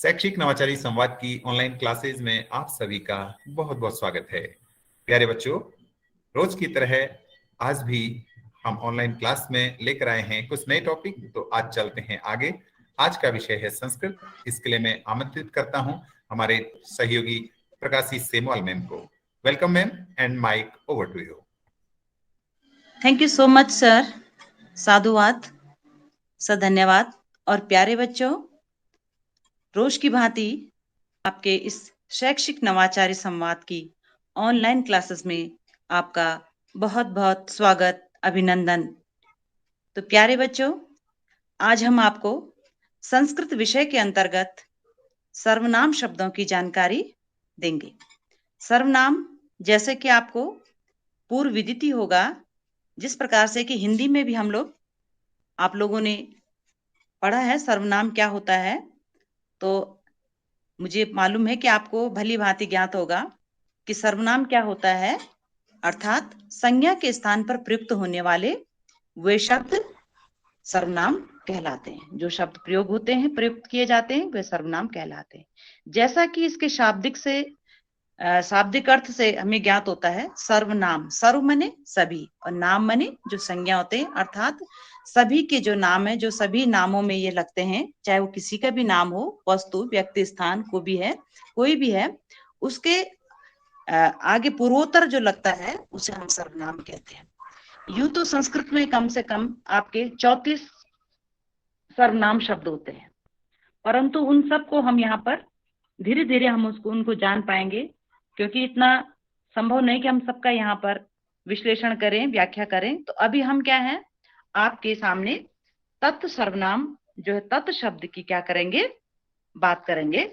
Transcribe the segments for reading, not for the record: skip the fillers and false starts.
शैक्षिक नवाचारी संवाद की ऑनलाइन क्लासेज में आप सभी का बहुत बहुत स्वागत है। प्यारे बच्चों, रोज की तरह आज भी हम ऑनलाइन क्लास में लेकर आए हैं कुछ नए टॉपिक। तो आज चलते हैं आगे। आज का विषय है संस्कृत। इसके लिए मैं आमंत्रित करता हूं हमारे सहयोगी प्रकाशी सेमवाल मैम को। Welcome ma'am and mic over to you. Thank you so much sir. साधुवाद, धन्यवाद। और प्यारे बच्चों, रोज की भांति आपके इस शैक्षिक नवाचारी संवाद की ऑनलाइन क्लासेस में आपका बहुत बहुत स्वागत, अभिनंदन। तो प्यारे बच्चों, आज हम आपको संस्कृत विषय के अंतर्गत सर्वनाम शब्दों की जानकारी देंगे। सर्वनाम, जैसे कि आपको पूर्व विदित ही होगा, जिस प्रकार से कि हिंदी में भी आप लोगों ने पढ़ा है सर्वनाम क्या होता है, तो मुझे मालूम है कि आपको भली भांति ज्ञात होगा कि सर्वनाम क्या होता है। अर्थात संज्ञा के स्थान पर प्रयुक्त होने वाले वे शब्द सर्वनाम कहलाते हैं। जो शब्द प्रयोग होते हैं, प्रयुक्त किए जाते हैं, वे सर्वनाम कहलाते हैं। जैसा कि इसके शाब्दिक अर्थ से हमें ज्ञात होता है, सर्वनाम, सर्व मने सभी और नाम मने जो संज्ञा होते हैं, अर्थात सभी के जो नाम है, जो सभी नामों में ये लगते हैं, चाहे वो किसी का भी नाम हो, वस्तु, व्यक्ति, स्थान को भी है, कोई भी है, उसके आगे पूर्वोत्तर जो लगता है उसे हम सर्वनाम कहते हैं। यूं तो संस्कृत में कम से कम आपके 34 सर्वनाम शब्द होते हैं, परंतु उन सबको हम यहाँ पर धीरे धीरे हम उनको जान पाएंगे, क्योंकि इतना संभव नहीं कि हम सबका यहाँ पर विश्लेषण करें, व्याख्या करें। तो अभी हम क्या है, आपके सामने तत् सर्वनाम जो है, तत् शब्द की क्या करेंगे, बात करेंगे।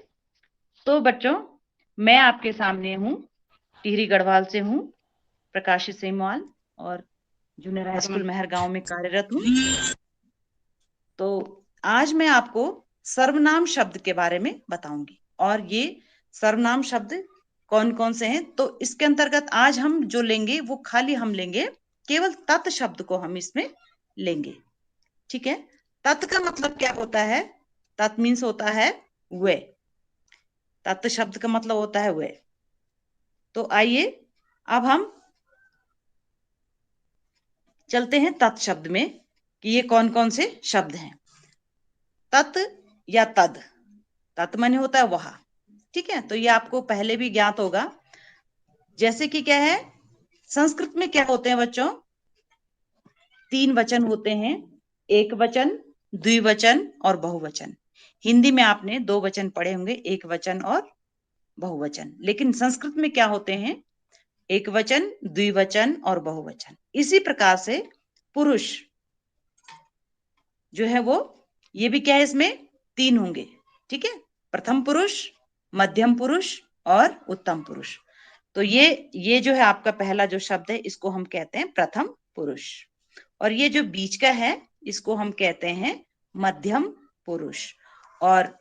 तो बच्चों, मैं आपके सामने हूँ, टिहरी गढ़वाल से हूँ, प्रकाशी सेमवाल, और जूनियर हाई स्कूल मेहरगांव में कार्यरत हूँ। तो आज मैं आपको सर्वनाम शब्द के बारे में बताऊंगी, और ये सर्वनाम शब्द कौन कौन से हैं। तो इसके अंतर्गत आज हम जो लेंगे वो खाली हम लेंगे केवल तत् शब्द को हम इसमें लेंगे। ठीक है। तत् का मतलब क्या होता है? तत् मीन्स होता है वे। तत् शब्द का मतलब होता है वे। तो आइए अब हम चलते हैं तत् शब्द में कि ये कौन कौन से शब्द हैं। तत् या तद, तत् माने होता है वह। ठीक है, तो ये आपको पहले भी ज्ञात होगा। जैसे कि क्या है, संस्कृत में क्या होते हैं बच्चों, 3 वचन होते हैं, एक वचन, द्विवचन और बहुवचन। हिंदी में आपने 2 वचन पढ़े होंगे, एक वचन और बहुवचन, लेकिन संस्कृत में क्या होते हैं, एक वचन, द्विवचन और बहुवचन। इसी प्रकार से पुरुष जो है वो, ये भी क्या है, इसमें 3 होंगे। ठीक है, प्रथम पुरुष, मध्यम पुरुष और उत्तम पुरुष। तो ये जो है आपका पहला जो शब्द है, इसको हम कहते हैं प्रथम पुरुष, और ये जो बीच का है इसको हम कहते हैं मध्यम पुरुष। और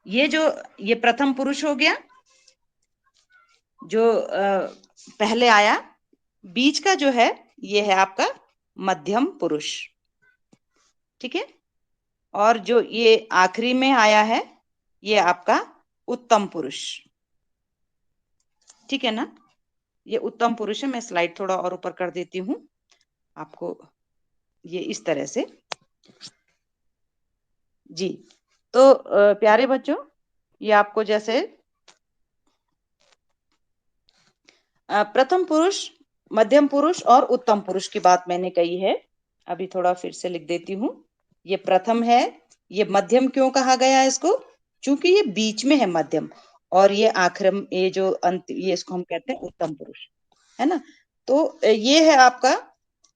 ये प्रथम पुरुष हो गया जो पहले आया। बीच का जो है ये है आपका मध्यम पुरुष। ठीक है, और जो ये आखिरी में आया है ये आपका उत्तम पुरुष। ठीक है ना, ये उत्तम पुरुष है। मैं स्लाइड थोड़ा और ऊपर कर देती हूँ आपको, ये इस तरह से। जी, तो प्यारे बच्चों, ये आपको जैसे प्रथम पुरुष, मध्यम पुरुष और उत्तम पुरुष की बात मैंने कही है। अभी थोड़ा फिर से लिख देती हूँ। ये प्रथम है, ये मध्यम क्यों कहा गया है इसको, क्योंकि ये बीच में है मध्यम, और ये आखिर में ये जो अंत, ये इसको हम कहते हैं उत्तम पुरुष, है ना। तो ये है आपका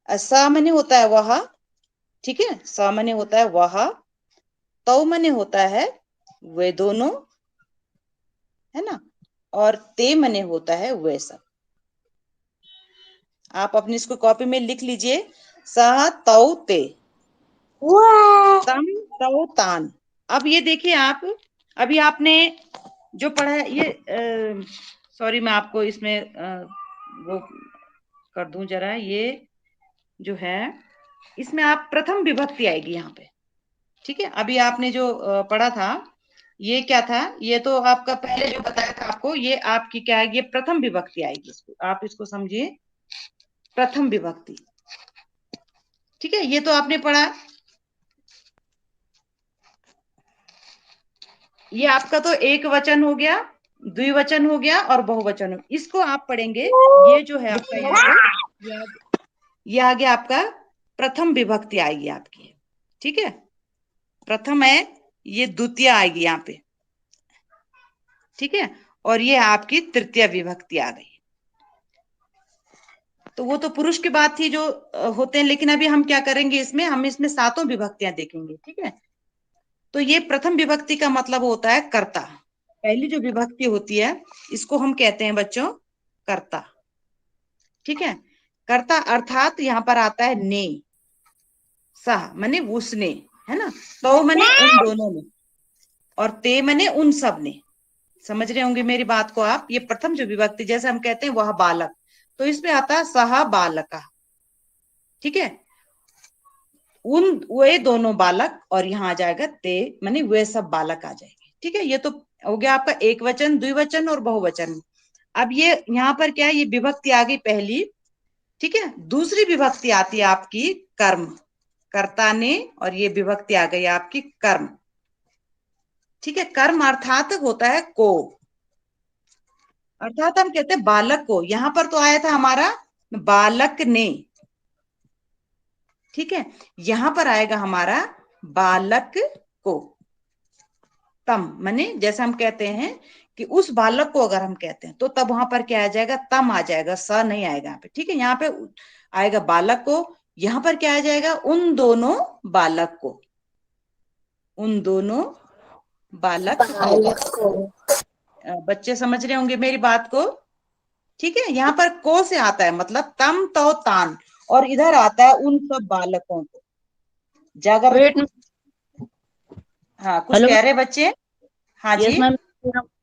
सामान्य होता है वह। ठीक है, सामान्य होता है वह, तौ मने होता है वे दोनों, है ना, और ते मने होता है वे सब। आप अपनी इसको कॉपी में लिख लीजिए, सह तौ ते, तम तौ तान। अब ये देखिए, आप अभी आपने जो पढ़ा है ये सॉरी, मैं आपको इसमें वो कर दूं जरा, ये जो है इसमें आप प्रथम विभक्ति आएगी यहाँ पे। ठीक है, अभी आपने जो पढ़ा था ये क्या था, ये तो आपका पहले जो बताया था आपको, ये आपकी क्या है, ये प्रथम विभक्ति आएगी, इसको आप इसको समझिए, प्रथम विभक्ति। ठीक है, ये तो आपने पढ़ा। ये आपका तो एक वचन हो गया, द्विवचन हो गया और बहुवचन हो, इसको आप पढ़ेंगे। ये जो है आपका यहाँ पे ये आ गया आपका प्रथम विभक्ति आएगी आपकी। ठीक है, प्रथम है, ये द्वितीय आएगी यहाँ पे। ठीक है, और ये आपकी तृतीय विभक्ति आ गई। तो वो तो पुरुष की बात थी जो होते हैं, लेकिन अभी हम क्या करेंगे, इसमें हम इसमें सातों विभक्तियां देखेंगे। ठीक है, तो ये प्रथम विभक्ति का मतलब होता है कर्ता। पहली जो विभक्ति होती है इसको हम कहते हैं बच्चों कर्ता। ठीक है, कर्ता अर्थात यहाँ पर आता है ने, सह माने उसने, है ना, तो माने उन दोनों ने, और ते माने उन सब ने। समझ रहे होंगे मेरी बात को आप। ये प्रथम जो विभक्ति, जैसे हम कहते हैं वह बालक, तो इसमें आता है सह बालका। ठीक है, उन वे दोनों बालक, और यहाँ आ जाएगा ते माने वे सब बालक आ जाएंगे। ठीक है, ये तो हो गया आपका एक वचन, द्विवचन और बहुवचन। अब ये यहाँ पर क्या है, ये विभक्ति आ गई पहली। ठीक है, दूसरी विभक्ति आती है आपकी कर्म, कर्ता ने, और ये विभक्ति आ गई आपकी कर्म। ठीक है, कर्म अर्थात होता है को, अर्थात हम कहते हैं बालक को। यहां पर तो आया था हमारा बालक ने। ठीक है, यहां पर आएगा हमारा बालक को। तम माने जैसे हम कहते हैं कि उस बालक को अगर हम कहते हैं तो तब वहां पर क्या आ जाएगा, तम आ जाएगा, स नहीं आएगा यहाँ पे। ठीक है, यहाँ पे आएगा बालक को, यहां पर क्या आ जाएगा, उन दोनों बालक को, उन दोनों बालक को। बच्चे समझ रहे होंगे मेरी बात को। ठीक है, यहाँ पर को से आता है मतलब तम तो तान, और इधर आता है उन सब बालकों को। जागर, वेट। हाँ कुछ हेलो। कह रहे बच्चे। हाँ यस जी। मैम।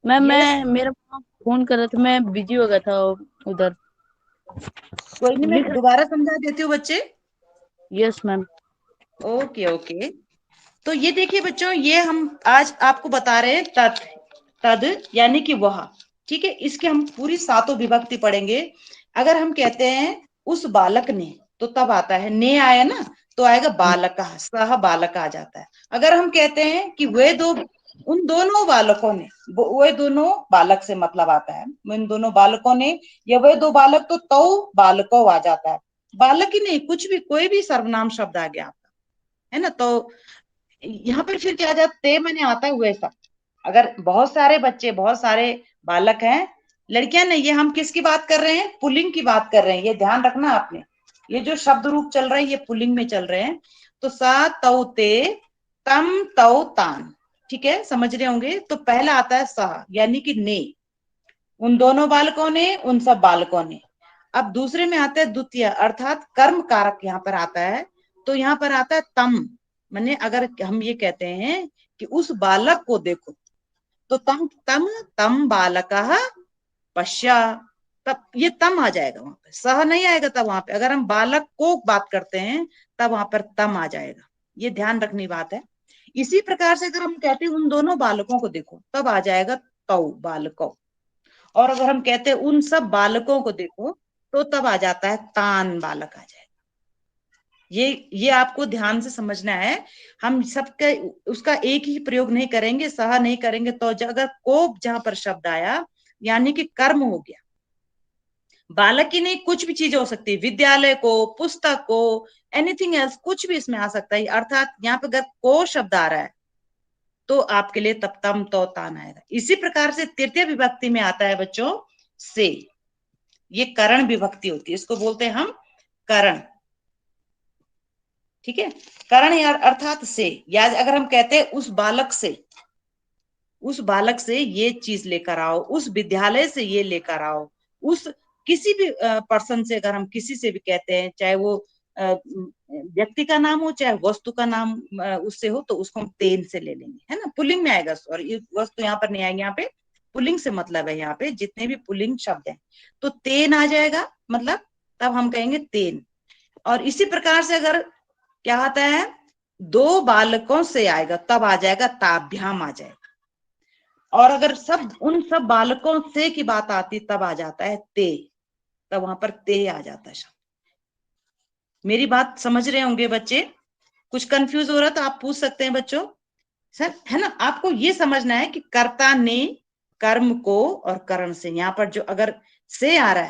मैम यस, मैं मेरा फोन कर रहा था, मैं बिजी हो गया था उधर। कोई नहीं, मैं दोबारा समझा देती हूँ बच्चे। Yes ma'am. ओके ओके, तो ये देखिए बच्चों, ये हम आज आपको बता रहे हैं तत्, तद यानी कि वह। ठीक है, इसके हम पूरी सातों विभक्ति पढ़ेंगे। अगर हम कहते हैं उस बालक ने, तो तब आता है ने आया ना, तो आएगा बालक, सह बालक आ जाता है। अगर हम कहते हैं कि वे दो, उन दोनों बालकों ने, वे दोनों बालक से मतलब आता है, इन दोनों बालकों ने, या वे दो बालक, तो बालको आ जाता है। बालक ही नहीं, कुछ भी, कोई भी सर्वनाम शब्द आ गया आपका, है ना। तो यहाँ पर फिर क्या आ जाता, ते मैंने आता है वैसा। अगर बहुत सारे बच्चे, बहुत सारे बालक हैं, लड़कियां नहीं, ये हम किसकी बात कर रहे हैं, पुल्लिंग की बात कर रहे हैं, ये ध्यान रखना आपने। ये जो शब्द रूप चल रहे हैं ये पुल्लिंग में चल रहे हैं। तो सा तौ ते, तम तौ तान। ठीक है, समझ रहे होंगे। तो पहला आता है सह यानी कि ने, उन दोनों बालकों ने, उन सब बालकों ने। अब दूसरे में आता है द्वितीय, अर्थात कर्म कारक यहाँ पर आता है। तो यहाँ पर आता है तम, माने अगर हम ये कहते हैं कि उस बालक को देखो, तो तम तम तम बालक पश्या, तब ये तम आ जाएगा, वहां पे सह नहीं आएगा। तब वहां पे अगर हम बालक को बात करते हैं तब वहां पर तम आ जाएगा, ये ध्यान रखनी बात है। इसी प्रकार से अगर हम कहते हैं उन दोनों बालकों को देखो, तब आ जाएगा तौ बालको। और अगर हम कहते हैं उन सब बालकों को देखो, तो तब आ जाता है तान बालक आ जाएगा। ये आपको ध्यान से समझना है। हम सबका उसका एक ही प्रयोग नहीं करेंगे, सह नहीं करेंगे। तो अगर को जहां पर शब्द आया यानी कि कर्म हो गया। बालक की नहीं, कुछ भी चीज हो सकती है, विद्यालय को, पुस्तक को, एनीथिंग एल्स, कुछ भी इसमें आ सकता है। अर्थात यहाँ पे अगर को शब्द आ रहा है तो आपके लिए तब तम तो तान आएगा। इसी प्रकार से तृतीय विभक्ति में आता है बच्चों से, ये करण विभक्ति होती है, इसको बोलते हैं हम करण। ठीक है, करण यार अर्थात से, या अगर हम कहते हैं उस बालक से, उस बालक से ये चीज लेकर आओ, उस विद्यालय से ये लेकर आओ, उस किसी भी पर्सन से, अगर हम किसी से भी कहते हैं, चाहे वो व्यक्ति का नाम हो चाहे वस्तु का नाम उससे हो, तो उसको हम तेन से ले लेंगे, है ना। पुल्लिंग में आएगा, और ये वस्तु यहाँ पर नहीं आएगी, यहाँ पे पुल्लिंग से मतलब है। यहाँ पे जितने भी पुल्लिंग शब्द हैं तो तेन आ जाएगा, मतलब तब हम कहेंगे तेन। और इसी प्रकार से अगर क्या आता है, दो बालकों से आएगा तब आ जाएगा ताभ्याम आ जाएगा, और अगर उन सब बालकों से की बात आती तब आ जाता है ते, तब वहां पर ते आ जाता है शब्द। मेरी बात समझ रहे होंगे बच्चे? कुछ कंफ्यूज हो रहा तो आप पूछ सकते हैं बच्चों, सर है ना। आपको ये समझना है कि कर्ता ने कर्म को और करण से, यहाँ पर जो अगर से आ रहा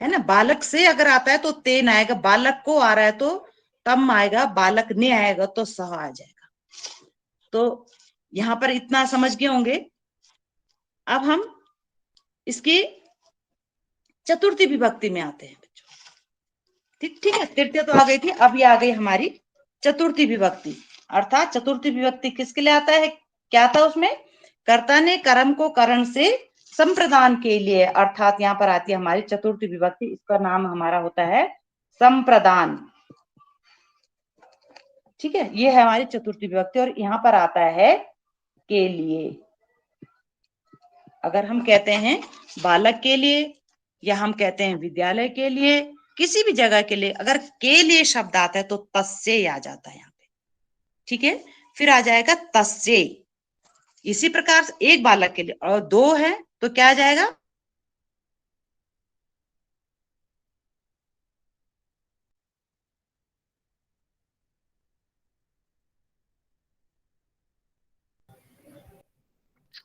है ना, बालक से अगर आता है तो तेन आएगा, बालक को आ रहा है तो तम आएगा, बालक ने आएगा तो सह आ जाएगा। तो यहां पर इतना समझ गए होंगे। अब हम इसकी चतुर्थी विभक्ति में आते हैं बच्चों। ठीक है, तृतीय तो आ गई थी, अब ये आ गई हमारी चतुर्थी विभक्ति। अर्थात चतुर्थी विभक्ति किसके लिए आता है, क्या था उसमें, कर्ता ने कर्म को करण से संप्रदान के लिए, अर्थात यहाँ पर आती है हमारी चतुर्थी विभक्ति, इसका नाम हमारा होता है संप्रदान। ठीक है, ये है हमारी चतुर्थी विभक्ति, और यहाँ पर आता है के लिए। अगर हम कहते हैं बालक के लिए, या हम कहते हैं विद्यालय के लिए, किसी भी जगह के लिए अगर के लिए शब्द आता है तो तस्से आ जाता है यहाँ पे। ठीक है, फिर आ जाएगा तस्से। इसी प्रकार से एक बालक के लिए, और दो है तो क्या आ जाएगा,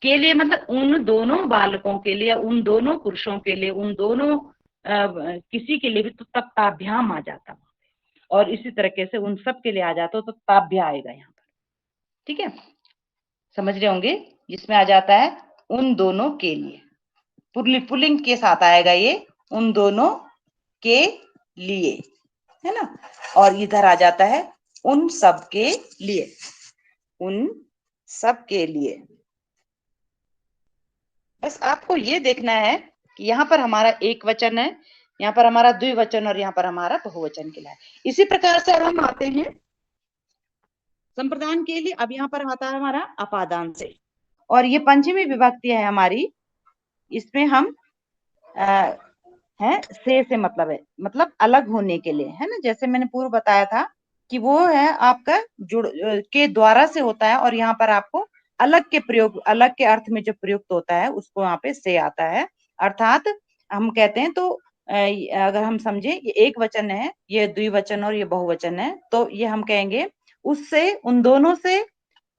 के लिए मतलब उन दोनों बालकों के लिए, उन दोनों पुरुषों के लिए, उन दोनों किसी के लिए भी तो तब ताभ्याम आ जाता, और इसी तरीके से उन सब के लिए आ जाता तो ताभ्य आएगा यहाँ पर। ठीक है, समझ रहे होंगे, इसमें आ जाता है उन दोनों के लिए, पुल्लिंग के साथ आएगा ये, उन दोनों के लिए, है ना। और इधर आ जाता है उन सब के लिए, उन सब के लिए। बस आपको ये देखना है कि यहाँ पर हमारा एक वचन है, यहाँ पर हमारा द्विवचन, और यहाँ पर हमारा बहुवचन के लिए। इसी प्रकार से अब हम आते हैं संप्रदान के लिए। अब यहाँ पर आता है हमारा अपादान से, और ये पंचमी विभक्ति है हमारी, इसमें हम है से मतलब है, मतलब अलग होने के लिए, है ना। जैसे मैंने पूर्व बताया था कि वो है आपका जुड़ के द्वारा से होता है, और यहाँ पर आपको अलग के प्रयोग, अलग के अर्थ में जो प्रयुक्त होता है उसको यहाँ पे से आता है। अर्थात हम कहते हैं तो अगर हम समझे ये एक वचन है, ये द्विवचन और ये बहुवचन है, तो ये हम कहेंगे उससे, उन दोनों से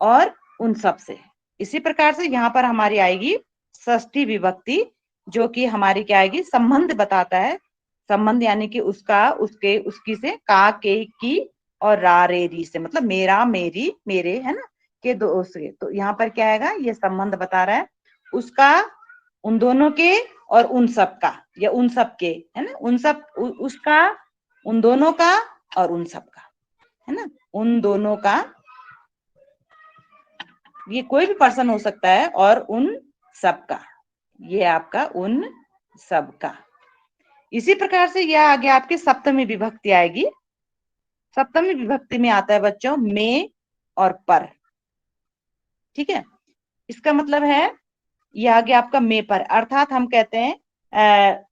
और उन सब से। इसी प्रकार से यहाँ पर हमारी आएगी षष्ठी विभक्ति, जो कि हमारी क्या आएगी, संबंध बताता है। संबंध यानी कि उसका, उसके, उसकी से, का, के, की और रा, रे, री से, मतलब मेरा, मेरी, मेरे, है ना, के दो उसके। तो यहाँ पर क्या आएगा, ये संबंध बता रहा है उसका, उन दोनों के और उन सब का, या उन सब के, है ना, उन सब, उसका, उन दोनों का और उन सब का, है ना, उन दोनों का, ये कोई भी पर्सन हो सकता है, और उन सब का, ये आपका उन सब का। इसी प्रकार से यह आगे आपकी सप्तमी विभक्ति आएगी। सप्तमी विभक्ति में आता है बच्चों में और पर। ठीक है, इसका मतलब है यह आगे आपका में पर, अर्थात हम कहते हैं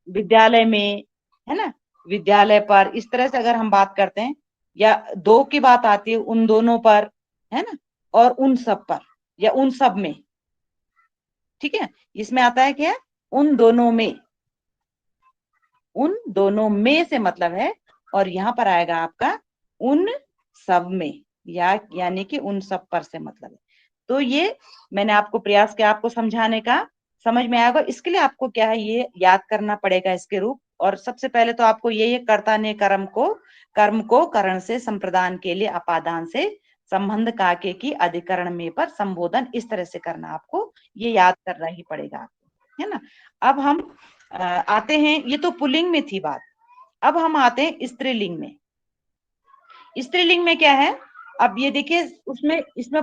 विद्यालय में, है ना, विद्यालय पर, इस तरह से अगर हम बात करते हैं, या दो की बात आती है उन दोनों पर, है ना, और उन सब पर, या उन सब में। ठीक है, इसमें आता है क्या, उन दोनों में, उन दोनों में से मतलब है, और यहाँ पर आएगा आपका उन सब में, या यानी कि उन सब पर से मतलब है। तो ये मैंने आपको प्रयास किया आपको समझाने का, समझ में आएगा। इसके लिए आपको क्या है, ये याद करना पड़ेगा इसके रूप। और सबसे पहले तो आपको ये कर्ता ने कर्म को करण से संप्रदान के लिए अपादान से संबंध काके की अधिकरण में पर संबोधन, इस तरह से करना, आपको ये याद करना ही पड़ेगा आपको, है ना। अब हम आते हैं, ये तो पुल्लिंग में थी बात, अब हम आते हैं स्त्रीलिंग में। स्त्रीलिंग में क्या है, अब ये देखिए उसमें, इसमें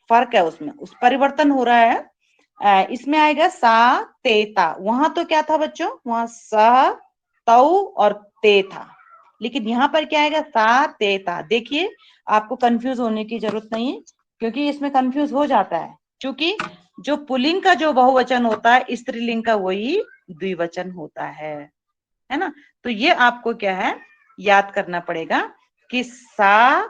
फर्क है, उसमें उस परिवर्तन हो रहा है। इसमें आएगा सा ते ता, वहां तो क्या था बच्चों, वहां स तौ और ते था, लेकिन यहाँ पर क्या आएगा, सा ते ता। देखिए आपको कंफ्यूज होने की जरूरत नहीं है, क्योंकि इसमें कंफ्यूज हो जाता है, क्योंकि जो पुल्लिंग का जो बहुवचन होता है, स्त्रीलिंग का वही द्विवचन होता है ना। तो ये आपको क्या है, याद करना पड़ेगा कि सा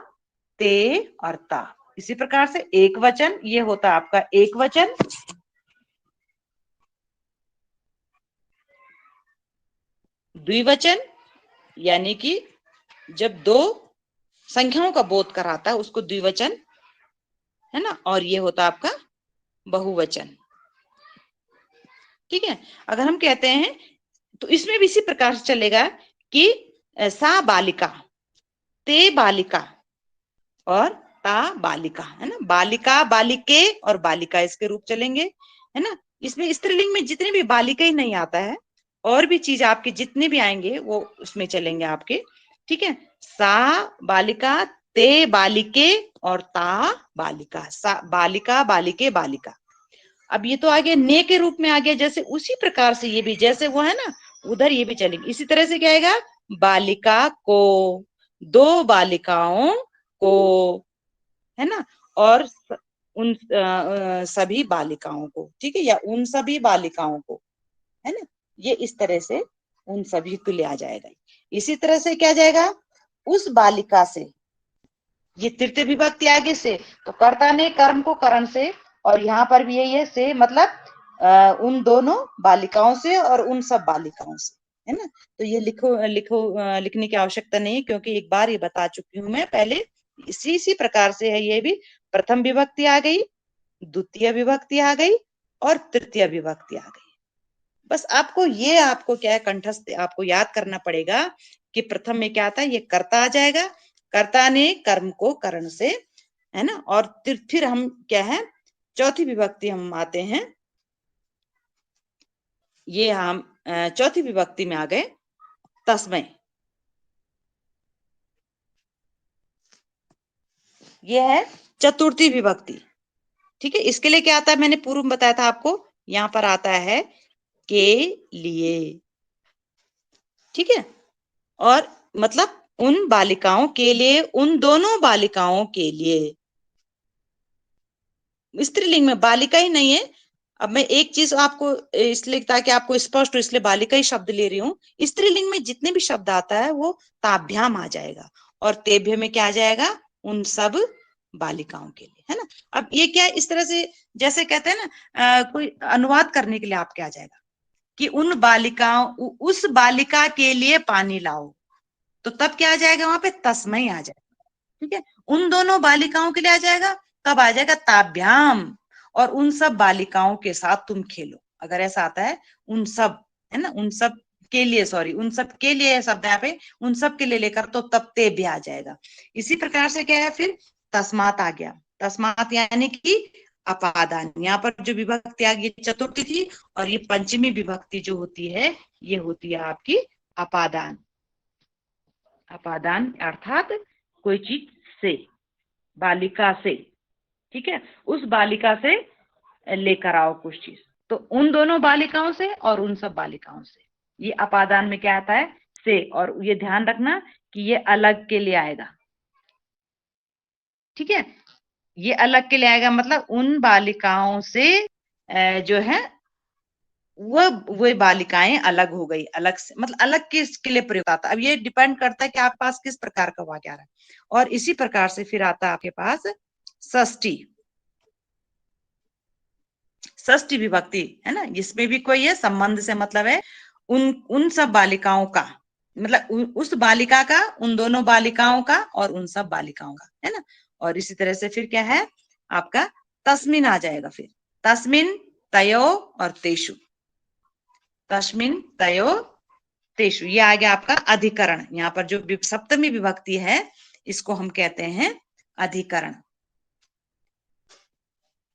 ते और ता। इसी प्रकार से एक वचन ये होता है आपका एक वचन, द्विवचन यानी कि जब दो संख्याओं का बोध कराता है उसको द्विवचन है ना, और ये होता आपका बहुवचन। ठीक है, अगर हम कहते हैं तो इसमें भी इसी प्रकार से चलेगा कि सा बालिका, ते बालिका और ता बालिका, है ना, बालिका बालिके और बालिका इसके रूप चलेंगे, है ना। इसमें स्त्रीलिंग में जितने भी बालिका ही नहीं आता है, और भी चीज आपके जितने भी आएंगे वो उसमें चलेंगे आपके। ठीक है, सा बालिका, ते बालिके और ता बालिका, सा बालिका बालिके बालिका। अब ये तो आगे ने के रूप में आ गया, जैसे उसी प्रकार से ये भी जैसे वो है ना उधर ये भी चलेगी। इसी तरह से क्या आएगा, बालिका को, दो बालिकाओं को, है ना, और उन सभी बालिकाओं को। ठीक है, या उन सभी बालिकाओं को, है ना, ये इस तरह से उन सभी को ले आ जाएगा। इसी तरह से क्या जाएगा, उस बालिका से, ये तृतीय विभक्ति आगे से, तो कर्ता ने कर्म को करण से, और यहाँ पर भी यही है से मतलब उन दोनों बालिकाओं से और उन सब बालिकाओं से, है ना। तो ये लिखने की आवश्यकता नहीं है, क्योंकि एक बार ये बता चुकी हूं मैं पहले। इसी प्रकार से है ये भी, प्रथम विभक्ति आ गई, द्वितीय विभक्ति आ गई और तृतीय विभक्ति आ गई। बस आपको क्या है, कंठस्थ आपको याद करना पड़ेगा कि प्रथम में क्या आता है, ये कर्ता आ जाएगा, कर्ता ने कर्म को करण से, है ना। और फिर हम क्या है, चौथी विभक्ति हम आते हैं, ये हम चौथी विभक्ति में आ गए, तस्मै। ये है चतुर्थी विभक्ति। ठीक है, इसके लिए क्या आता है, मैंने पूर्व में बताया था आपको, यहाँ पर आता है के लिए। ठीक है, और मतलब उन बालिकाओं के लिए, उन दोनों बालिकाओं के लिए। स्त्रीलिंग में बालिका ही नहीं है। अब मैं एक चीज आपको इसलिए, ताकि आपको स्पष्ट हो, इसलिए बालिका ही शब्द ले रही हूँ। स्त्रीलिंग में जितने भी शब्द आता है वो ताभ्याम आ जाएगा, और तेभ्य में क्या आ जाएगा, उन सब बालिकाओं के लिए, है ना। अब ये क्या है, इस तरह से जैसे कहते हैं ना, कोई अनुवाद करने के लिए आप क्या आ जाएगा कि उन बालिकाओं, उस बालिका के लिए पानी लाओ, तो तब क्या आ जाएगा, वहां पे तस्मै आ जाएगा। ठीक है, उन दोनों बालिकाओं के लिए आ जाएगा, तब आ जाएगा ताभ्याम, और उन सब बालिकाओं के साथ तुम खेलो, अगर ऐसा आता है उन सब, है ना, उन सब के लिए, सॉरी, उन सब के लिए शब्द यहाँ पे, उन सब के लिए लेकर, तो तब ते भी आ जाएगा। इसी प्रकार से क्या है, फिर तस्मात आ गया, तस्मात यानी कि अपादान। यहाँ पर जो विभक्ति आ गई चतुर्थी थी, और ये पंचमी विभक्ति जो होती है ये होती है आपकी अपादान। अपादान अर्थात कोई चीज से, बालिका से, ठीक है, उस बालिका से लेकर आओ कुछ चीज, तो उन दोनों बालिकाओं से और उन सब बालिकाओं से, ये अपादान में क्या आता है, से। और ये ध्यान रखना कि ये अलग के लिए आएगा। ठीक है, ये अलग के लिए आएगा, मतलब उन बालिकाओं से जो है वो बालिकाएं अलग हो गई, अलग से, मतलब अलग किसके लिए प्रयोग आता है। अब ये डिपेंड करता है कि आपके पास किस प्रकार का वाक्य आ रहा है। और इसी प्रकार से फिर आता है आपके पास षष्ठी, षष्ठी विभक्ति, है ना। इसमें भी कोई है संबंध से मतलब है उन सब बालिकाओं का, मतलब उस बालिका का, उन दोनों बालिकाओं का और उन सब बालिकाओं का, है ना। और इसी तरह से फिर क्या है आपका तस्मिन आ जाएगा, फिर तस्मिन, तयो और तेषु, तस्मिन, तयो, तेषु, ये आ गया आपका अधिकरण। यहाँ पर जो सप्तमी विभक्ति है इसको हम कहते हैं अधिकरण।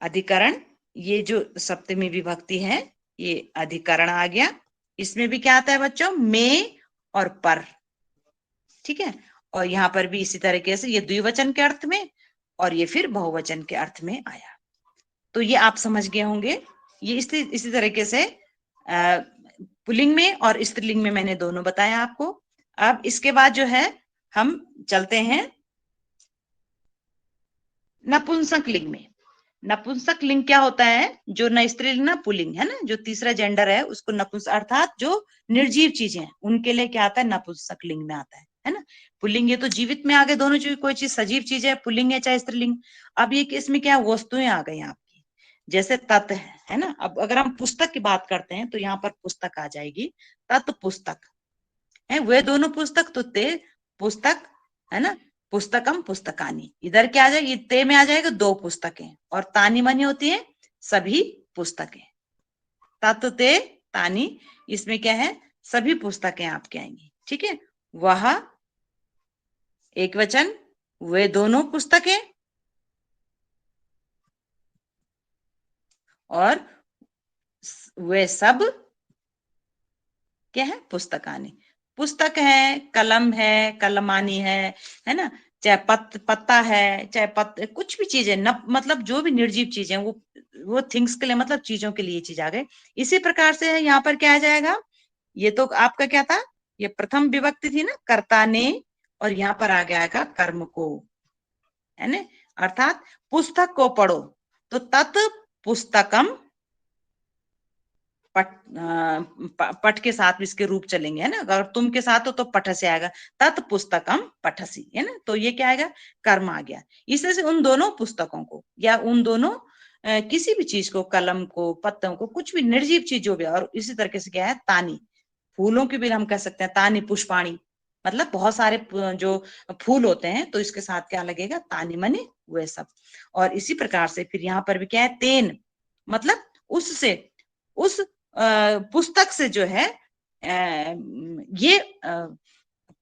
अधिकरण, ये जो सप्तमी विभक्ति है ये अधिकरण आ गया। इसमें भी क्या आता है बच्चों, में और पर। ठीक है, और यहाँ पर भी इसी तरीके से ये द्विवचन के अर्थ में, और ये फिर बहुवचन के अर्थ में आया। तो ये आप समझ गए होंगे। ये इसी तरीके से पुल्लिंग में और स्त्रीलिंग में मैंने दोनों बताया आपको। अब इसके बाद जो है हम चलते हैं नपुंसक लिंग में। नपुंसक लिंग क्या होता है, जो न स्त्रीलिंग न पुल्लिंग, है ना, जो तीसरा जेंडर है उसको नपुंसक, अर्थात जो निर्जीव चीजें हैं उनके लिए क्या आता है, नपुंसक लिंग में आता है। है ना। पुल्लिंग ये तो जीवित में आ गए दोनों चीज, कोई चीज सजीव चीज है, पुल्लिंग है चाहे स्त्रीलिंग। अब ये कि इसमें क्या वस्तुएं आ गई आपकी, जैसे तत् है ना। अब अगर हम पुस्तक की बात करते हैं तो यहाँ पर पुस्तक आ जाएगी, तत् पुस्तक है, वे दोनों पुस्तक, तो ते पुस्तक है ना, पुस्तकम पुस्तकानी। इधर क्या आ जाएगी, ते में आ जाएगा दो पुस्तकें, और तानी मनी होती है सभी पुस्तकें। तत् ते तानी, इसमें क्या है, सभी पुस्तकें आपके आएंगी, ठीक है। वह एक वचन, वे दोनों पुस्तकें, और वे सब क्या है, पुस्तकानी। पुस्तक है, कलम है, कलमानी है ना, चाहे पत्ता है, चाहे कुछ भी चीज है, मतलब जो भी निर्जीव चीजें वो थिंग्स के लिए, मतलब चीजों के लिए चीज आ गए। इसी प्रकार से यहाँ पर क्या आ जाएगा, ये तो आपका क्या था, ये प्रथम विभक्ति थी ना, कर्ता ने, और यहाँ पर आ गया है कर्म को, है ना। अर्थात पुस्तक को पढ़ो, तो तत् पुस्तकम, पठ के साथ इसके रूप चलेंगे, है ना। अगर तुम के साथ हो तो पठ से आएगा, तत् पुस्तकम पठसी, है ना। तो ये क्या आएगा, कर्म आ गया। इससे से उन दोनों पुस्तकों को, या उन दोनों किसी भी चीज को, कलम को, पत्तों को, कुछ भी निर्जीव चीज जो भी। और इसी तरीके से क्या है, तानी, फूलों की भी हम कह सकते हैं तानी पुष्पाणी, मतलब बहुत सारे जो फूल होते हैं, तो इसके साथ क्या लगेगा, तानी मनी वे सब। और इसी प्रकार से फिर यहाँ पर भी क्या है, तेन, मतलब उससे, उस पुस्तक से जो है ये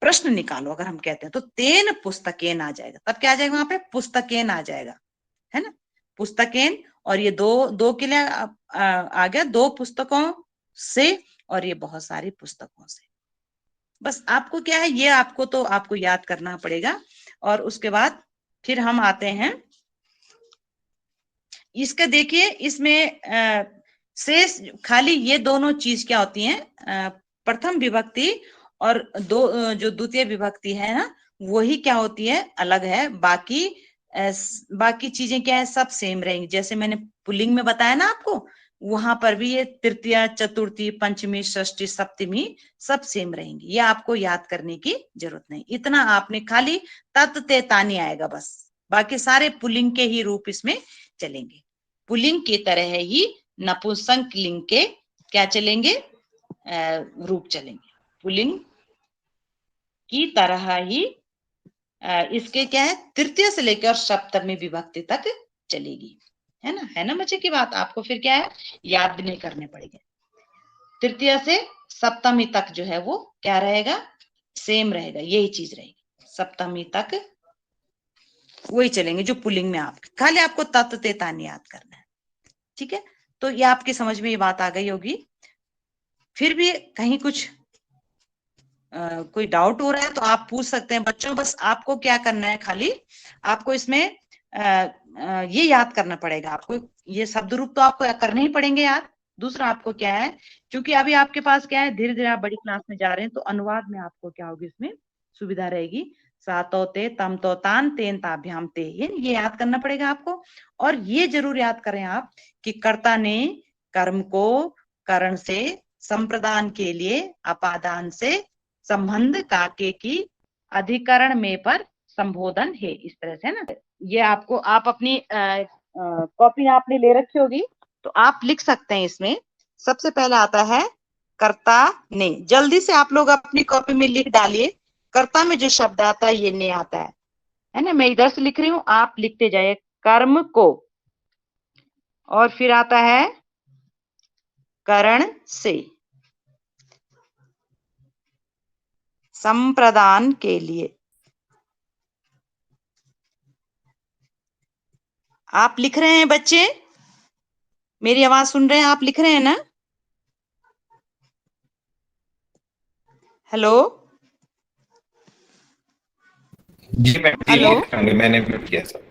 प्रश्न निकालो, अगर हम कहते हैं तो तेन पुस्तकेन आ जाएगा। तब क्या आ जाएगा, वहां पे पुस्तकेन आ जाएगा, है ना, पुस्तकेन। और ये दो दो के लिए आ गया, दो पुस्तकों से, और ये बहुत सारी पुस्तकों से। बस आपको क्या है, ये आपको तो आपको याद करना पड़ेगा। और उसके बाद फिर हम आते हैं इसका, देखिए इसमें शेष खाली ये दोनों चीज क्या होती हैं, प्रथम विभक्ति और दो जो द्वितीय विभक्ति है ना, वही क्या होती है, अलग है। बाकी चीजें क्या है, सब सेम रहेंगी। जैसे मैंने पुल्लिंग में बताया ना आपको, वहां पर भी ये तृतीया, चतुर्थी, पंचमी, षष्ठी, सप्तमी सब सेम रहेंगी। ये आपको याद करने की जरूरत नहीं, इतना आपने खाली तत् ते तानी आएगा बस, बाकी सारे पुल्लिंग के ही रूप इसमें चलेंगे। पुल्लिंग की तरह ही नपुंसक लिंग के क्या चलेंगे, रूप चलेंगे। पुल्लिंग की तरह ही इसके क्या है, तृतीय से लेकर सप्तमी विभक्ति तक चलेगी, है ना मजे की बात। आपको फिर क्या है, याद भी नहीं करने पड़ेंगे। तृतीय से सप्तमी तक जो है वो क्या रहेगा, सेम रहेगा, यही चीज रहेगी। सप्तमी तक वही चलेंगे जो पुल्लिंग में आपके, खाली आपको तत् ते तानी याद करना है, ठीक है। तो ये आपकी समझ में ये बात आ गई होगी। फिर भी कहीं कुछ कोई डाउट हो रहा है तो आप पूछ सकते हैं बच्चों। बस आपको क्या करना है, खाली आपको इसमें ये याद करना पड़ेगा। आपको ये शब्द रूप तो आपको करने ही पड़ेंगे याद। दूसरा आपको क्या है, क्योंकि अभी आपके पास क्या है, धीरे धीरे आप बड़ी क्लास में जा रहे हैं, तो अनुवाद में आपको क्या होगी, इसमें सुविधा रहेगी। सातो ते, तम तो तान, तेन ताभ्याम ते, ये याद करना पड़ेगा आपको। और ये जरूर याद करें आप कि कर्ता ने कर्म को करण से, संप्रदान के लिए अपादान से, संबंध काके की अधिकरण में पर संबोधन है, इस तरह से ना। ये आपको, आप अपनी कॉपी आपने ले रखी होगी, तो आप लिख सकते हैं। इसमें सबसे पहले आता है कर्ता ने। जल्दी से आप लोग अपनी कॉपी में लिख डालिए, कर्ता में जो शब्द आता है ये ने आता है ना। मैं इधर से लिख रही हूं, आप लिखते जाइए, कर्म को, और फिर आता है करण से, संप्रदान के लिए। आप लिख रहे हैं बच्चे, मेरी आवाज सुन रहे हैं, आप लिख रहे हैं ना? हेलो जी मैम, जी हेलो। लिख रहा हूँ, मैंने म्यूट किया सर।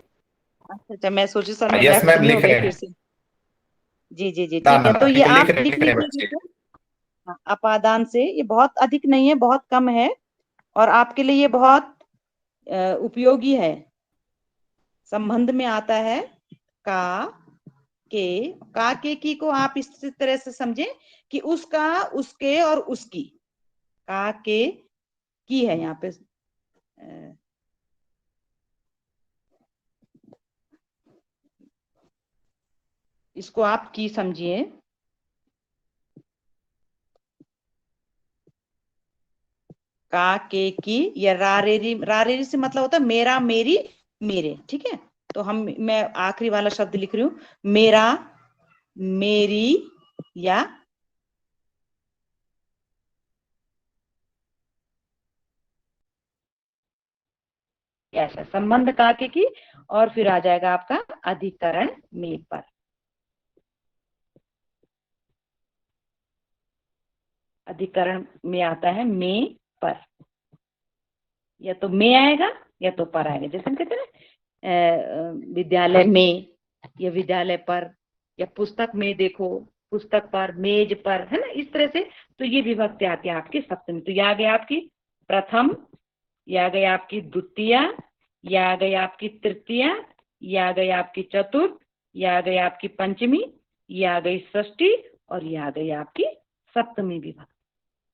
अच्छा, मैं सोची सर मैं यस लेफ्ट मैम, नहीं हो लिख गई रहे फिर हैं। से। जी जी जी, ना ठीक ना है। ना, तो ये ठीक है, आप लिख लिख रहे हैं लीजिए बच्चे। जैसे। हाँ, अपादान से, ये बहुत अधिक नहीं है, बहुत कम है, और आपके लिए ये बहुत उपयोगी है। संबंध में आता है का के की को आप इस तरह से समझे कि उसका, उसके और उसकी, का के की है यहाँ पे, इसको आप की समझिए। का, के, की, या रारेरी से मतलब होता है मेरा, मेरी, मेरे। ठीक है, तो मैं आखिरी वाला शब्द लिख रही हूँ, मेरा, मेरी, या ऐसा संबंध का, के, की, और फिर आ जाएगा आपका अधिकरण में पर। अधिकरण में आता है में पर, या तो में आएगा या तो पर आएगा। जैसे हम कहते हैं ना विद्यालय में, या विद्यालय पर, या पुस्तक में देखो, पुस्तक पर, मेज पर, है ना, इस तरह से। तो ये विभक्ति आती है आपकी सप्तमी। तो यह आ गई आपकी प्रथम, यह आ गई आपकी द्वितीय, यह आ गई आपकी तृतीय, यह आ गई आपकी चतुर्थ, यह आ गई आपकी पंचमी, यह आ गई षष्ठी, और यह आ गई आपकी सप्तमी विभक्ति।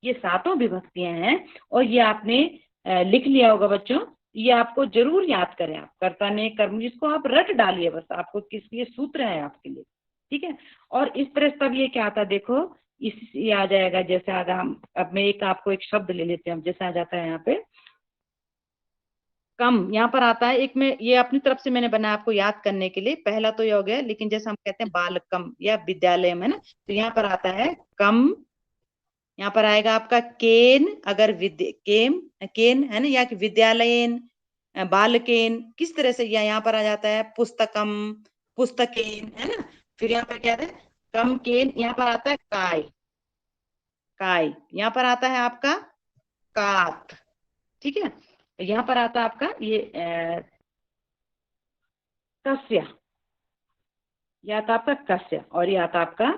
ये सातों विभक्तियां हैं, और ये आपने लिख लिया होगा बच्चों। ये आपको जरूर याद करें आप, कर्ता ने कर्म, जिसको आप रट डालिए बस, आपको किसके सूत्र है आपके लिए। ठीक है, और इस तरह से तब ये क्या आता है देखो, ये आ जाएगा। जैसे अब मैं आपको एक शब्द ले लेते हैं, जैसे आ जाता है यहाँ पे कम, यहाँ पर आता है एक में, ये अपनी तरफ से मैंने बनाया आपको याद करने के लिए। पहला तो ये हो गया, लेकिन जैसे हम कहते हैं बालकम या विद्यालय में ना, तो यहाँ पर आता है कम। यहाँ पर आएगा आपका केन, अगर केन है ना, या कि विद्यालयन, बालकेन, किस तरह से यहाँ पर आ जाता है पुस्तकम, पुस्तकेन, है ना। फिर यहाँ पर क्या है कम केन, यहाँ पर आता है काय, काय, यहाँ पर आता है आपका कात। ठीक है, यहाँ पर आता है आपका ये कस्य, यह आता आपका कस्य, और ये आता आपका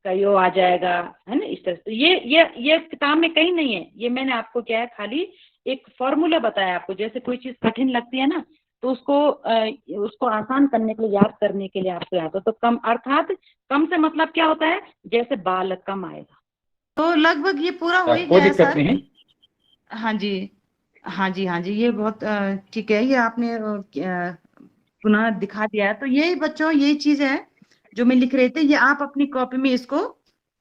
कयो आ जाएगा, है ना, इस तरह से। ये किताब में कहीं नहीं है, ये मैंने आपको क्या है खाली एक फॉर्मूला बताया आपको। जैसे कोई चीज कठिन लगती है ना, तो उसको आसान करने के लिए, याद करने के लिए आपको याद हो। तो कम अर्थात कम से मतलब क्या होता है, जैसे बालकम आएगा। तो लगभग ये पूरा हो ही गया है सर। हाँ जी, हाँ जी, हाँ जी, ये बहुत ठीक है, ये आपने पुनः दिखा दिया है। तो यही बच्चों, यही चीज है जो मैं लिख रहे थे, ये आप अपनी कॉपी में इसको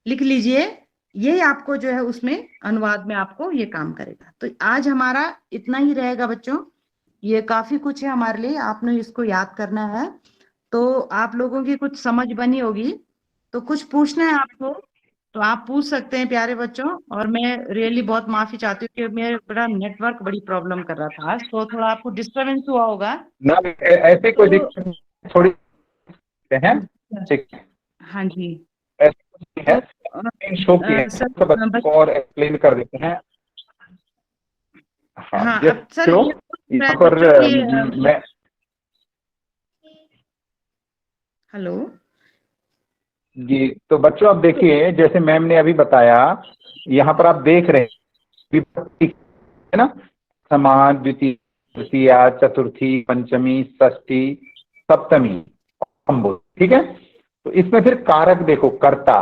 लिख लीजिए। यही आपको जो है उसमें अनुवाद में आपको ये काम करेगा। तो आज हमारा इतना ही रहेगा बच्चों, ये काफी कुछ है हमारे लिए, आपने इसको याद करना है। तो आप लोगों की कुछ समझ बनी होगी, तो कुछ पूछना है आपको तो आप पूछ सकते हैं प्यारे बच्चों। और मैं रियली बहुत माफी चाहती हूँ कि मेरे बड़ा नेटवर्क बड़ी प्रॉब्लम कर रहा था आज, तो थोड़ा आपको डिस्टरबेंस हुआ होगा ना। ऐसे कोई दिक्कत नहीं, थोड़ी है, ठीक है। हाँ जी, ऐसे है, शो की है, सर तो बच्चों को और एक्सप्लेन कर देते हैं। हाँ, ये अब सर क्यों यहाँ पर मैं, हेलो जी, तो बच्चों आप देखिए, जैसे मैम ने अभी बताया, यहाँ पर आप देख रहे हैं विभक्ति है ना, समान, द्वितीय, तृतीया, चतुर्थी, पंचमी, षष्ठी, सप्तमी, संबोध। ठीक है, तो इसमें फिर कारक देखो, कर्ता,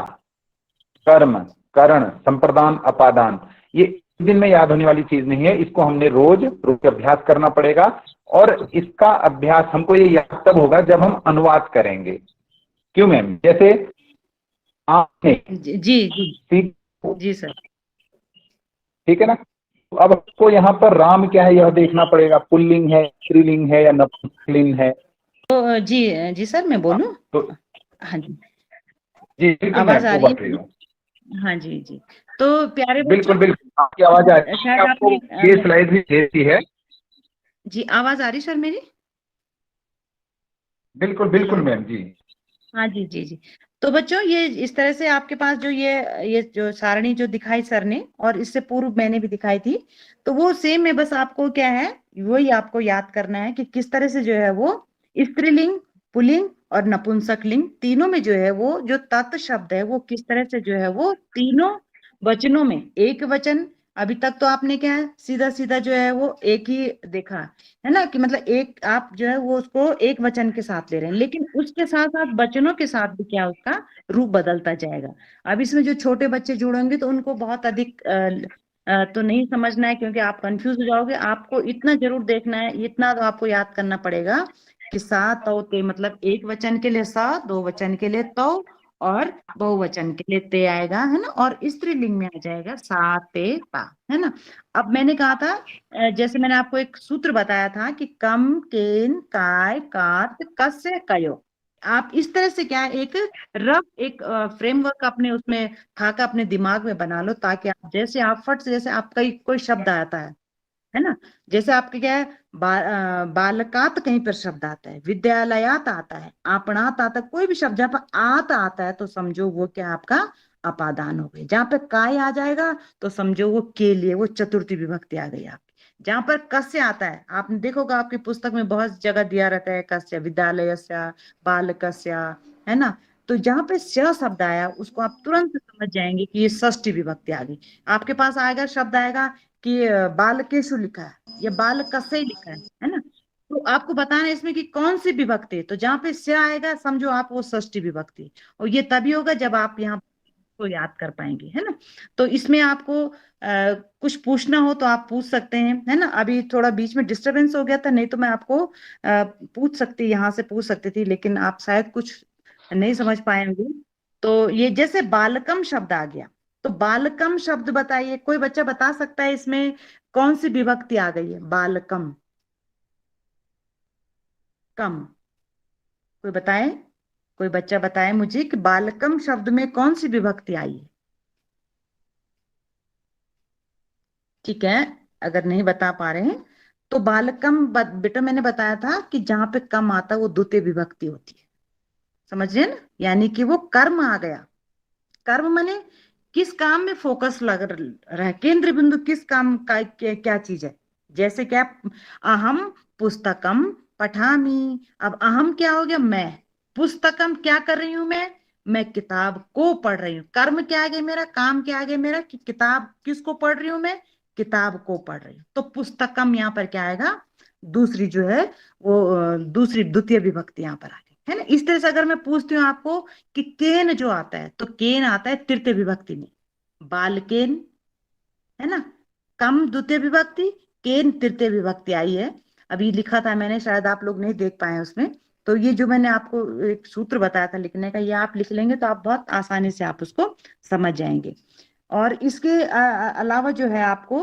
कर्म, करण, संप्रदान, अपादान। ये एक दिन में याद होने वाली चीज नहीं है, इसको हमने रोज रोज अभ्यास करना पड़ेगा। और इसका अभ्यास हमको ये याद तब होगा जब हम अनुवाद करेंगे। क्यों मैम? जैसे आपने जी जी जी सर, ठीक है ना। तो अब आपको यहाँ पर राम क्या है यह देखना पड़ेगा, पुल्लिंग है, स्त्रीलिंग है, या नपुंसकलिंग है। तो जी सर मैं बोलूं? तो हाँ जी, जी आवाज आ रही है? हाँ जी जी, तो प्यारे बिल्कुल बिल्कुल, आपकी आवाज आ रही है। शायद आपको ये स्लाइड भी भेजी है जी, आवाज आ रही सर मेरी? बिल्कुल बिल्कुल मैम जी। हाँ जी जी जी, तो बच्चों ये इस तरह से आपके पास जो ये जो सारणी जो दिखाई सर ने, और इससे पूर्व मैंने भी दिखाई थी, तो वो सेम है। बस आपको क्या है, वही आपको याद करना है कि किस तरह से जो है वो स्त्रीलिंग, पुल्लिंग और नपुंसकलिंग तीनों में जो है वो जो तत् शब्द है वो किस तरह से जो है वो तीनों वचनों में एक वचन। अभी तक तो आपने क्या है सीधा सीधा जो है वो एक ही देखा है ना, कि मतलब एक आप जो है वो उसको एक वचन के साथ ले रहे हैं, लेकिन उसके साथ साथ वचनों के साथ भी क्या उसका रूप बदलता जाएगा। अब इसमें जो छोटे बच्चे जुड़ेंगे तो उनको बहुत अधिक तो नहीं समझना है, क्योंकि आप कंफ्यूज हो जाओगे। आपको इतना जरूर देखना है, इतना तो आपको याद करना पड़ेगा कि सा तौ ते, मतलब एक वचन के लिए सा, दो वचन के लिए तौ, और बहुवचन के लिए ते आएगा, है ना। और स्त्रीलिंग में आ जाएगा सा ते ता, है ना। अब मैंने कहा था, जैसे मैंने आपको एक सूत्र बताया था कि कम केन काय कात कस्य कयो। आप इस तरह से क्या है, एक रफ एक फ्रेमवर्क अपने उसमें खाका अपने दिमाग में बना लो, ताकि आप जैसे आप फट से, जैसे आपका कोई शब्द आता है ना, जैसे आपके क्या है, बालकात कहीं पर शब्द आता है, विद्यालयात आता है, आपणात आता है, कोई भी शब्द जहाँ पर आत आता है तो समझो वो क्या आपका अपादान हो गई। जहाँ पे काय आ जाएगा तो समझो वो के लिए वो चतुर्थी विभक्ति आ गई आपकी। जहाँ पर कस्य आता है, आपने देखोगा आपकी पुस्तक में बहुत जगह दिया रहता है, कस्य विद्यालयस्य, बालकस्य, है ना। तो जहाँ पे स्य शब्द आया उसको आप तुरंत समझ जाएंगे कि ये षष्ठी विभक्ति आ गई। आपके पास आएगा शब्द आएगा कि बालकेशु लिखा है या बालकस्य लिखा है ना। तो आपको बताना है इसमें कि कौन सी विभक्ति है। तो जहाँ पे स्य आएगा समझो आप वो षष्ठी विभक्ति। और ये तभी होगा जब आप यहाँ को याद कर पाएंगे, है ना। तो इसमें आपको कुछ पूछना हो तो आप पूछ सकते हैं, है ना। अभी थोड़ा बीच में डिस्टरबेंस हो गया था, नहीं तो मैं आपको पूछ सकती, यहाँ से पूछ सकती थी, लेकिन आप शायद कुछ नहीं समझ पाएंगे। तो ये जैसे बालकम शब्द आ गया, तो बालकम शब्द बताइए, कोई बच्चा बता सकता है इसमें कौन सी विभक्ति आ गई है। बालकम, कम, कोई बताए, कोई बच्चा बताए मुझे कि बालकम शब्द में कौन सी विभक्ति आई है। ठीक है, अगर नहीं बता पा रहे हैं तो बालकम बेटा मैंने बताया था कि जहां पे कम आता है वो द्वितीय विभक्ति होती है, समझ रहे हैं ना। यानी कि वो कर्म आ गया। कर्म माने किस काम में फोकस लग रहा है, केंद्र बिंदु किस काम का, क्या चीज है। जैसे क्या, अहम पुस्तकम पठामी। अब अहम क्या हो गया, मैं, पुस्तकम क्या कर रही हूं मैं किताब को पढ़ रही हूँ। कर्म क्या आ गया मेरा, काम क्या आ गया मेरा, कि किताब किसको पढ़ रही हूं मैं, किताब को पढ़ रही हूँ। तो पुस्तकम यहाँ पर क्या आएगा, दूसरी जो है वो दूसरी द्वितीय विभक्ति यहाँ पर आ गई, है ना। इस तरह से अगर मैं पूछती हूँ आपको कि केन जो आता है, तो केन आता है तृतीय विभक्ति में, बालकेन, है ना। कम द्वितीय विभक्ति, केन तृतीय विभक्ति आई है। अभी लिखा था मैंने, शायद आप लोग नहीं देख पाए उसमें। तो ये जो मैंने आपको एक सूत्र बताया था लिखने का, ये आप लिख लेंगे तो आप बहुत आसानी से आप उसको समझ जाएंगे। और इसके अलावा जो है आपको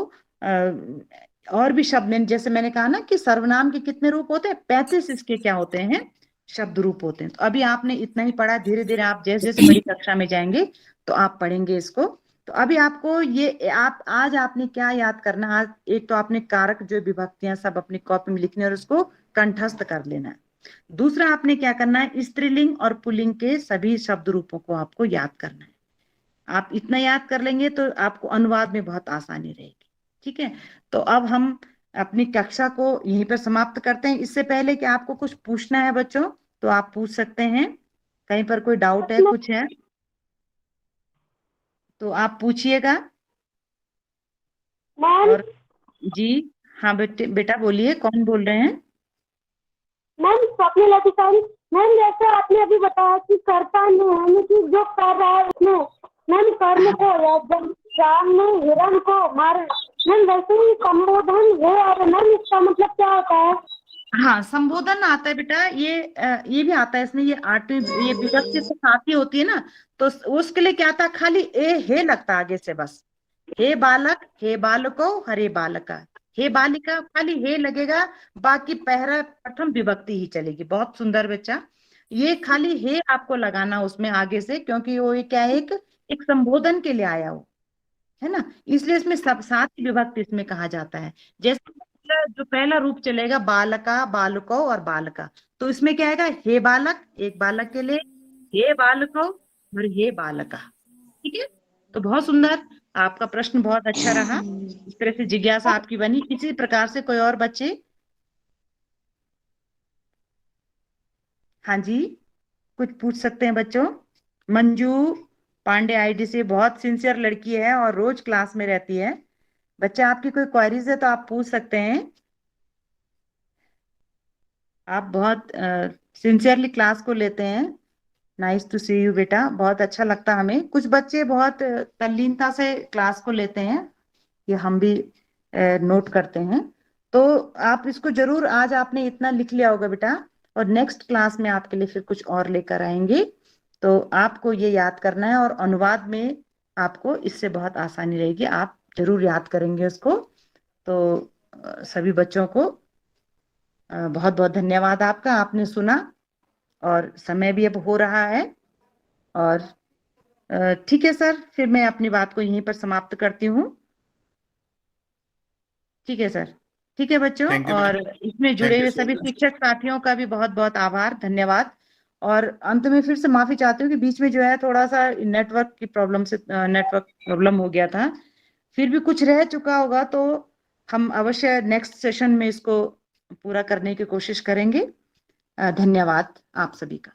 और भी शब्द में, जैसे मैंने कहा ना कि सर्वनाम के कितने रूप होते हैं, 35 इसके क्या होते हैं, शब्द रूप होते हैं। तो अभी आपने इतना ही पढ़ा, धीरे धीरे आप जैसे जैसे बड़ी कक्षा में जाएंगे तो आप पढ़ेंगे इसको। तो अभी आपको ये आप आज आपने क्या याद करना, आज एक तो आपने कारक जो विभक्तियां सब अपनी कॉपी में लिखनी है और उसको कंठस्थ कर लेना है। दूसरा आपने क्या करना है, स्त्रीलिंग और पुल्लिंग के सभी शब्द रूपों को आपको याद करना है। आप इतना याद कर लेंगे तो आपको अनुवाद में बहुत आसानी रहेगी। ठीक है, तो अब हम अपनी कक्षा को यहीं पर समाप्त करते हैं। इससे पहले कि आपको कुछ पूछना है बच्चों, तो आप पूछ सकते हैं, कहीं पर कोई डाउट है, कुछ है तो आप पूछिएगा। मैम और जी, हाँ बेटा बोलिए, कौन बोल रहे हैं। मैम स्वप्निल अधिकारी। मैम जैसे आपने अभी बताया कि कर्ता में यानी कि जो कर रहा है उसमें मैम कर्म को, या जब राम ने हिरण को मार, मैम वैसे ही संबोधन है, और मैम इसका मतलब क्या होता है। हाँ, संबोधन आता है बेटा, ये भी आता है इसमें, ये आठवीं, ये विभक्ति से साथ ही होती है ना। तो उसके लिए क्या था, खाली ए हे लगता आगे से बस। हे बालक, हे बालको, हरे बालका, हे बालिका, खाली हे लगेगा। बाकी पहला प्रथम विभक्ति ही चलेगी। बहुत सुंदर बच्चा, ये खाली हे आपको लगाना उसमें आगे से, क्योंकि वो ये क्या है, एक संबोधन के लिए आया हो, है ना। इसलिए इसमें सब सात ही विभक्ति इसमें कहा जाता है। जैसे जो पहला रूप चलेगा बालका, बालको और बालका, तो इसमें क्या आएगा, हे बालक एक बालक के लिए, हे बालको और हे बालका। ठीक है, तो बहुत सुंदर, आपका प्रश्न बहुत अच्छा रहा। इस तरह से जिज्ञासा आपकी बनी। इसी प्रकार से कोई और बच्चे, हाँ जी, कुछ पूछ सकते हैं बच्चों। मंजू पांडे आईडी से, बहुत सिंसियर लड़की है और रोज क्लास में रहती है। बच्चा आपकी कोई क्वेरीज है तो आप पूछ सकते हैं। आप बहुत सिंसियरली क्लास को लेते हैं। नाइस टू सी यू बेटा, बहुत अच्छा लगता हमें। कुछ बच्चे बहुत तल्लीनता से क्लास को लेते हैं, ये हम भी नोट करते हैं। तो आप इसको जरूर, आज आपने इतना लिख लिया होगा बेटा, और नेक्स्ट क्लास में आपके लिए फिर कुछ और लेकर आएंगे। तो आपको ये याद करना है, और अनुवाद में आपको इससे बहुत आसानी रहेगी, आप जरूर याद करेंगे उसको। तो सभी बच्चों को बहुत बहुत धन्यवाद आपका, आपने सुना, और समय भी अब हो रहा है। और ठीक है सर, फिर मैं अपनी बात को यहीं पर समाप्त करती हूँ। ठीक है सर, ठीक है बच्चों, थैंक यू और मैम, इसमें जुड़े थैंक यू हुए सो सभी मच। शिक्षक साथियों का भी बहुत बहुत आभार, धन्यवाद। और अंत में फिर से माफी चाहती हूँ कि बीच में जो है थोड़ा सा नेटवर्क की प्रॉब्लम से नेटवर्क प्रॉब्लम हो गया था। फिर भी कुछ रह चुका होगा तो हम अवश्य नेक्स्ट सेशन में इसको पूरा करने की कोशिश करेंगे। धन्यवाद आप सभी का।